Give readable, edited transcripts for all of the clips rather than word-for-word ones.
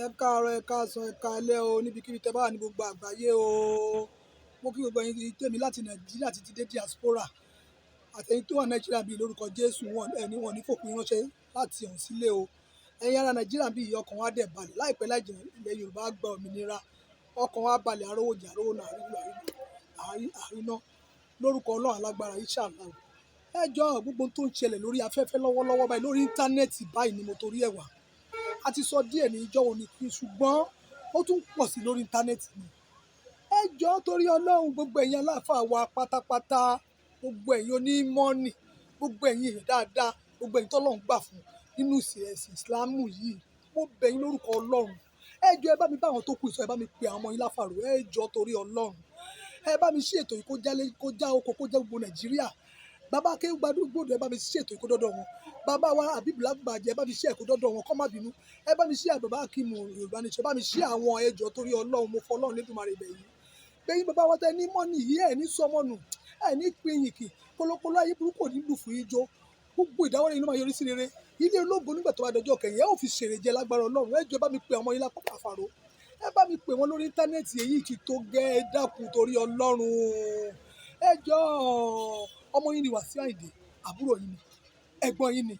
Ẹ káàárọ̀, ẹ káàsán, ẹ káalẹ́ o, níbikíbi tẹ́ bá wà ní gbogbo àgbáyé o. Mo kí gbogbo ẹ̀yin tèmi láti Nàìjíríà títí dé diaspora. Àtẹ̀yin tó wà Nàìjíríà bí lórúkọ Jésù wọn ní fòpin ránṣẹ́ láti ọ̀hún sílé o. Ẹ̀yin ará Nàìjíríà bí ọkàn wa dẹ̀ balẹ̀ láìpẹ́ láì jìnnà ilẹ̀ Yorùbá gba òmìnira. Ọkàn wa balẹ̀ arówó jẹ arówó náà àríná lórúkọ Ọlọ́run alágbára Inshallah. Ẹ jọ̀ọ́ gbogbo tó ń ṣẹlẹ̀ lórí afẹ́fẹ́ lọ́wọ́lọ́wọ́ báyìí lórí íńtánẹ́ẹ̀tì báyìí ni mo torí ẹ̀ wá. A ti sọ díẹ̀ ní ìjọ́ òní kí ṣùgbọ́n ó tún pọ̀ sí lórí íńtánẹ́ẹ̀tì ni. Ẹ jọ̀ọ́ torí Ọlọ́run gbogbo ẹ̀yin aláàfáà wa pátápátá, gbogbo ẹ̀yin onímọ́nì, gbogbo ẹ̀yin èèyàn dáadáa, gbogbo ẹ̀yin tọ́lọ́run gbà fún nínú ẹ̀sìn ìsìlámù yìí, mo bẹ̀ yín lórúkọ Ọlọ́run. Ẹ jọ̀ọ́ ẹ bá mi bá àwọn tó kù ìsọ, ẹ bá mi pe àwọn ọmọ yín láfàrò, ẹ jọ̀ọ́ torí Ọlọ́run. Ẹ bá mi ṣí ètò yìí kó já oko kó já gbogbo Nàìjíríà. Bàbá Akéwì Gbádùgbòdù ẹ bá mi ṣí ètò yìí kó dọ́dọ̀ wọn. Bàbá wa Àbíbù Lágbàjì ẹ bá mi ṣí ẹ̀ kó dọ́dọ̀ wọn kó má bínú. Ẹ bá mi ṣí Bàbá Akíìmù Yorùbá Nation, ẹ bá mi ṣí àwọn ẹ jọ̀ọ́ torí Ọlọ́run, mo fọ Ọlọ́run Lédùmarè bẹ̀ yín. Bẹ́yìn bàbá wa tẹ ní mọ́nì yìí ẹ̀ ní sọmọnù, ẹ̀ ní pinyìnkì, kólókóló ayé burúkú ní lù fún ijó. Gbogbo ìdáwọ́lé yín ló máa yọrí sí rere. Ilé ológo nígbà tó bá dọjọ́ kẹyìn ẹ ó fi ṣèrè jẹ lágbára Ọlọ́run. Ẹ jọ̀ọ́ ẹ bá mi pe ọmọ yín lápapọ̀ àfàrò. Ẹ bá mi pè wọ́n lórí íńtánẹ́ẹ̀tì èyí ti tó gẹ́ ẹ dákun torí Ọlọ́run. Ẹ jọ̀ọ́ ọmọ yín ni Wàsíù Àyìndé, àbúrò yín ni, ẹ̀gbọ́n yín ni.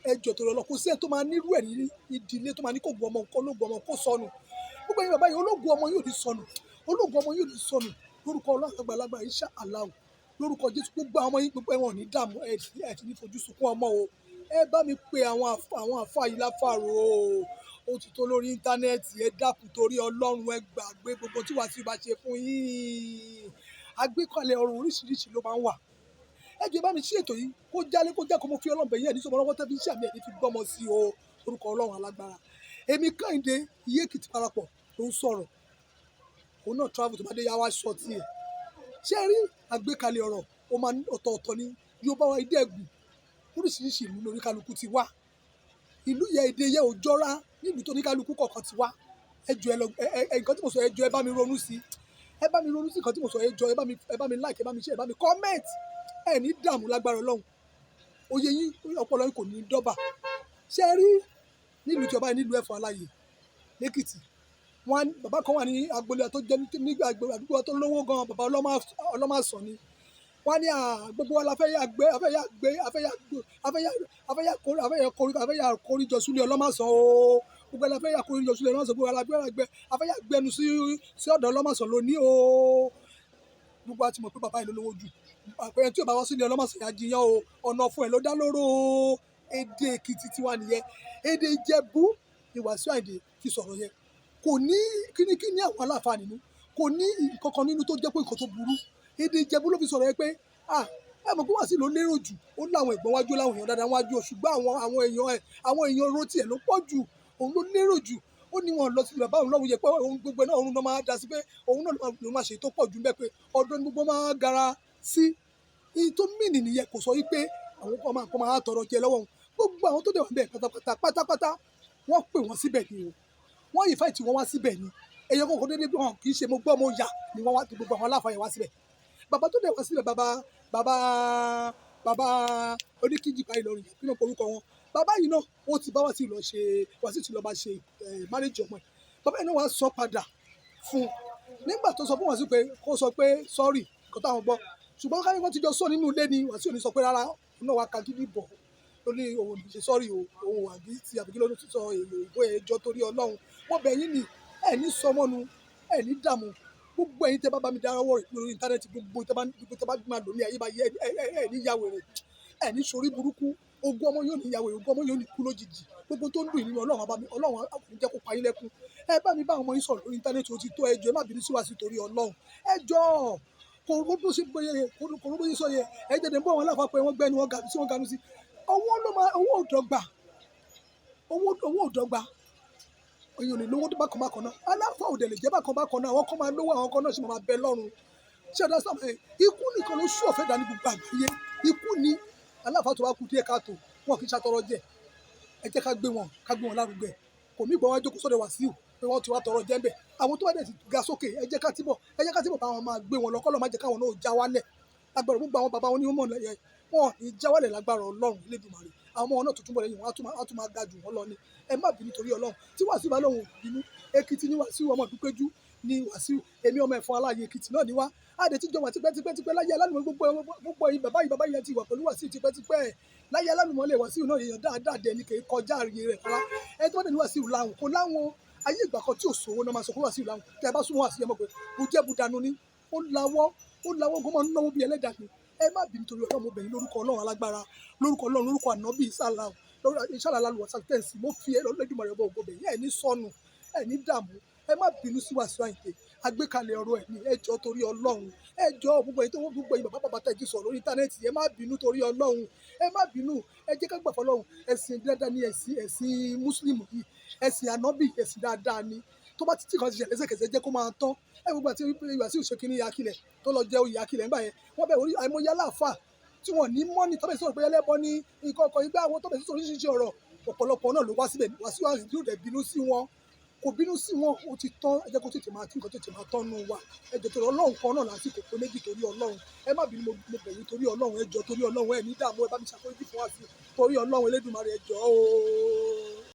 Ẹ jọ̀ọ́ torí Ọlọ́run kò sí ẹ̀ tó máa nírú ẹ̀ ní ìdílé tó máa ní kó gun ọmọ nǹkan ológun ọmọ kó sọnù. Gbogbo ẹ̀yin bàbá yìí ológun ọmọ yóò ní sọnù, ológun ọmọ yóò ní sọnù lórúkọ Ọlọ́run àgbàlagbà Inshallah. Lórúkọ Jésù gbogbo àwọn ọmọ yín gbogbo ẹ̀wọ̀n ní dààmú ẹ̀ ti ní fojú sunkún ọmọ o. Ẹ bá mi pe àwọn àfáà yìí láfàrò o. Ó ti tó lórí íńtánẹ́ẹ̀tì, ẹ dákun torí Ọlọ́run, ẹ gbàgbé gbogbo tí Wàsíù bá ṣe fún yín. Àgbékalẹ̀ ọ̀rọ̀ oríṣiríṣi ló máa ń wà. Ẹ jọ̀ọ́ ẹ bá mi ṣí ètò yìí kó jálé kó jákò mo fi Ọlọ́run bẹ̀ yín ẹ̀ ní sọmọ lọ́wọ́ tẹ́bí iṣẹ́ mi ẹ̀ ní fi gbọ́mọ sí o lórúkọ Ọlọ́run alágbára. Èmi Kẹ́hìndé Ìyá Èkìtì parapọ̀ ló ń sọ̀rọ̀. Òun náà travel tó bá dé yá wá ṣọ́ tiẹ̀. Ṣé rí àgbékalẹ̀ ọ̀rọ̀ ó máa ní ọ̀tọ̀ọ̀tọ̀ ní Yorùbá wa èdè ẹ̀gùn oríṣiríṣi ìlú lórí kálukú ti wá. Ìlú yẹ èdè yẹ ò jọra nílùú tó ní kálukú kọ̀ọ̀kan ti wá. Ẹ jọ̀ọ́ nǹkan tí mo sọ ẹ jọ̀ọ́ ẹ bá mi ronú sí. Ẹ bá mi ronú sí nǹkan tí mo sọ ẹ jọ̀ọ́ ẹ bá mi like, ẹ bá mi share, ẹ bá mi comment. Ẹ ní dààmú lágbára Ọlọ́run. Oyè yín ọpọlọ yín kò ní dọ́bà. Ṣé rí nílùú tí ọba yìí nílùú Ẹ̀fọ̀n Aláyè lẹ́kìtì bàbá kan wà ní agboolé tó jẹ́ nígbà àdúgbò tó lówó gan bàbá ọlọ́màsàn ni. Wọ́n ní gbogbo wa la fẹ́ yà kóríjọ súlé ọlọ́màsàn o. Gbogbo la fẹ́ yà kóríjọ súlé ọlọ́màsàn, gbogbo la fẹ́ yà gbẹnu sí ọ̀dọ̀ ọlọ́màsàn lónìí o. Gbogbo wa ti mọ̀ pé bàbá yìí ló lówó jù. Àpẹẹrẹ tí ò bá wá sílé ọlọ́màsàn yà jiyàn o, ọ̀nà fún ẹ̀ ló dá lóró o. Èdè Èkìtì tiwa nìyẹn. Èdè Ìjẹ̀bú ni Wàsíù Àyìndé fi sọ̀rọ̀ yẹn. Kò ní kíní àwọn aláàfáà nínú, kò ní nǹkan kan nínú tó jẹ́ pé nǹkan tó burú. Èdè Ìjẹ̀bú ló fi sọ̀rọ̀ yẹn pé ẹ mọ̀ pé Wàsíù ló lérò jù, ó láwọn ẹ̀gbọ́n wájú láwọn èèyàn dáadáa wájú o, ṣùgbọ́n àwọn èèyàn oró tiẹ̀ ló pọ̀ jù, òun ló lérò jù. Ó ní wọn lọ sí bàbá òun lọ́wọ́ yẹ pé òun gbogbo náà òun náà máa dá sí pé òun náà ló máa ṣe tó pọ̀ jù bẹ́ẹ̀ pé ọdún ní gbogbo máa gara sí. Èyí tó mìnì nìyẹn kò sọ wípé àwọn kan máa tọrọ jẹ lọ́wọ́ òun. Gbogbo àwọn tó dẹ̀ wọ́n bẹ̀ pátápátá wọ́n pè wọ́n síbẹ̀ ni o. Wọ́n yìí fáìtì wọn wá síbẹ̀ ni. Ẹ̀yọ́ kọ̀ọ̀kan dédé bí wọn kì í ṣe mo gbọ́ mo yà ni wọ́n wá gbogbo àwọn aláàfáà yẹn wá síbẹ̀. Bàbá tó dẹ̀ wá síbẹ̀ bàbá oníkíjì báyìí lọ́rùn yẹn kí ló porúkọ wọn. Bàbá yìí náà ó ti bá Wàsíù ti lọ bá ṣe marriage ọmọ ẹ̀. Bàbá yìí náà wá sọ padà fún un nígbà tó sọ fún Wàsíù pé kó sọ pé sorry nǹkan táwọn gbọ́. Ṣùgbọ́n káyọ̀ wọ́n ti jọ sọ nínú ilé ni Wàsíù ní sọ pé rárá òun náà wá ka gidi bọ̀ lórí òun ní ṣe sorry o òun àbí ti àbíkí ló ti sọ èrò ìbò ẹjọ́ torí Ọlọ́run. Wọ́n bẹ̀ yín ni ẹ̀ ní sọmọ́nu ẹ̀ ní dààmú. Gbogbo ẹ̀yin tẹ́ bá mi dáwọ́ rẹ̀ lórí íńtánẹ́ẹ̀tì gbogbo tẹ́ bá máa lò ní ayé bá yẹ ẹ̀ ní yàwó rẹ̀ ẹ̀ ní sórí burúkú. Ogún ọmọ yóò ní yàwó rẹ̀ ogún ọmọ yóò ní kú lójijì. Gbogbo tó ń dùn nínú Ọlọ́run àkùnrin jẹ́ kó pa yín lẹ́kún. Ẹ bá mi bá àwọn ọmọ yín sọ̀rọ̀ lórí íńtánẹ́ẹ̀tì ó ti tó ẹ jọ̀ọ́ ẹ má bínú sí Wàsíù torí Ọlọ́run. Ẹ jọ̀ọ́ kò ró bó ṣe sọ yẹ ẹ jẹ́ dẹ̀ bọ́ àwọn aláfáà pé wọ́n gbẹ́ni wọ́n ganu sí. Owó ò dọ́gba. Èèyàn lè lówó bákan náà. Aláàfáà ò dẹ̀ lè jẹ́ bákan náà. Àwọn kan máa lówó àwọn kan náà sì máa bẹ lọ́run. Ṣé ọ̀dà sáà ikú nìkan ló sú ọ̀fẹ́ dání gbogbo àgbáyé. Ikú ni aláàfáà tó wá kú díẹ̀ káàtó wọn kì í ṣàtọrọ jẹ. Ẹ jẹ́ ká gbé wọn lárugẹ. Kò mí gbọ́ wọn jókòó sọ́dọ̀ Wàsíù pé wọ́n ti wá tọrọ jẹ́ ń bẹ̀. Àwọn tó bá dẹ̀ ti ga sókè ẹ jẹ́ ká tìbọ̀ bá wọn máa gbé wọn lọ kọ́ lọ́ máa jẹ́ káwọn náà já wálẹ̀. Lágbára gbogbo àwọn bàbá wọn ní wọ́n mọ̀ lẹ́yẹ wọn ní já wálẹ̀ lágbára Ọlọ́run Lédùmarè. àwọn ọmọ wọn náà tuntun bọ̀ lẹ́yìn wọn á tún máa ga jù wọ́n lọ ni. Ẹ má bínú torí Ọlọ́run. Tí Wàsíù bá lóun ò bínú, Èkìtì ni Wàsíù, ọmọ Ìdúpéjú ni Wàsíù, èmi ọmọ Ẹ̀fọ̀n Aláàyè Èkìtì náà ni wá. A dẹ̀ ti jọ wà tipẹ́ láyé Alálùmọ́, gbogbo yín bàbá yẹn ti wà pẹ̀lú Wàsíù tipẹ́. Láyé Alálùmọ́ lè Wàsíù náà èèyàn dáadáa dẹ̀ ni, kì í kọjá ààyè rẹ̀ rárá. Ẹni tó bá dẹ̀ ní Wàsíù láhùn kò láhùn. Ayé ìgbà kan tí ò sówó náà máa sọ pé Wàsíù láhùn. Tẹ́ ẹ bá súnmọ́ Wàsíù ẹ mọ̀ pé bùjẹ́bùdànù ni. Ó lawọ́ gan máa ń náwó bí ẹlẹ́dàá ni. Ẹ má bínú torí Ọlọ́run, mo bẹ̀ yín lórúkọ Ọlọ́run alágbára, lórúkọ Ọlọ́run, lórúkọ Ànábì Ìsálà lálùwàsá tẹ̀sí, mo fi Olódùmarè ọba ògo bẹ̀ yín, ẹ̀ ní sọnù, ẹ̀ ní dààmú. Ẹ má bínú sí Wàsíù Àyìndé. Àgbékalẹ̀ ọ̀rọ̀ ẹ̀ ní ẹ jọ̀ọ́ torí Ọlọ́run. Ẹ jọ̀ọ́ gbogbo ẹ̀yin bàbá tẹ́ jí sọ̀rọ̀ lórí íńtánẹ́ẹ̀tì, ẹ má bínú torí Ọlọ́run. Ẹ má bínú. Ẹ jẹ́ ká gbà fọ́lọ́run. Ẹ̀sìn dáadáa ni ẹ̀sìn Mùsùlùmí yìí. Ẹ̀sìn Ànábì ẹ̀sìn dáadáa ni. Tó bá tí kan ti ṣẹlẹ̀ lẹ́sẹ̀kẹsẹ̀ jẹ́ kó máa tán. Ẹ gbogbo àti Wàsíù ṣe kínní Akilẹ̀ tó lọ jẹ oyè Akilẹ̀ nígbà yẹn. Wọ́n bẹ̀ orí àìmọye aláàfáà tí wọ́n ní mọ́nì tọ́bẹ̀ sọ̀rọ̀ pé ẹlẹ́bọ ní nǹkan ọkọ̀ ìgbà àwọn tọ́bẹ̀ sọ̀rọ̀ oríṣiríṣi ọ̀rọ̀. Ọ̀pọ̀lọpọ̀ náà ló wá síbẹ̀. Wàsíù Àyìndé ò dẹ̀ bínú sí wọn, kò bínú sí wọn, ó ti tán. Ẹ jẹ́ kó tètè máa tán nù wa. Ẹ jọ̀ọ́ torí Ọlọ́run kan náà lásìkò pé méjì torí Ọlọ́run. Ẹ má bínú, mo bẹ̀ yín torí Ọlọ́run. Ẹ jọ̀ọ́ torí Ọlọ́run, ẹ ní dààmú, ẹ bá mi ṣàforíjì fún Wàsíù torí Ọlọ́run Elédùmarè, ẹ jọ̀ọ́ o.